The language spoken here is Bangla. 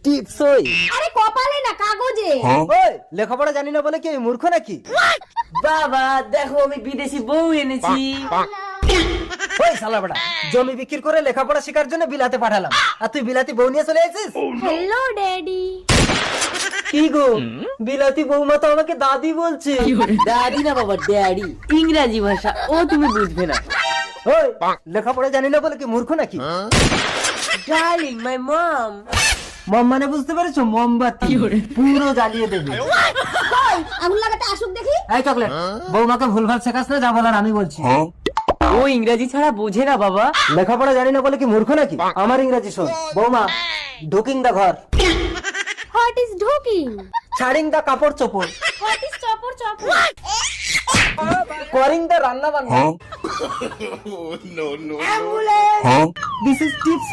টিপসই। আরে কপালে না কাগজে। ওই লেখাপড়া জানি না বলে কি আমি মূর্খ নাকি? বাবা দেখো আমি বিদেশি বউ এনেছি। ওই শালা বেটা, জমি বিক্রি করে লেখাপড়া শেখার জন্য বিলাতে পাঠালাম, আর তুই বিলাতি বউ নিয়ে চলে আসিস? Hello daddy. কি গো, বিলাতি বৌমা তো আমাকে দাদি বলছে। দাদি না বাবা, ড্যাডি, ইংরাজি ভাষা, ও তুমি বুঝবে না। ওই লেখাপড়া জানি না বলে কি মূর্খ নাকি? ডার্লিং মাই মম। মম মানে বুঝতে পেরেছো? মোমবাতি পুরো জ্বালিয়ে দেবে। কই আগুন লাগাতে আসুক দেখি। এই চকলেট, বৌমাকে ভুলভাল শেখাস না, যা বলার আমি বলছি। ও ইংরাজি ছাড়া বোঝে না বাবা। লেখাপড়া জানি না বলে কি মূর্খ নাকি? আমার ইংরাজি শোন। বৌমা, ঢুকিং দা ঘর, হোয়াট ইজ ঢুকিং? ছাড়িং দা কাপড় চোপড়, হোয়াট ইজ চপর চপর? করিং দা রান্না বান্না, দিস ইজ টিপস।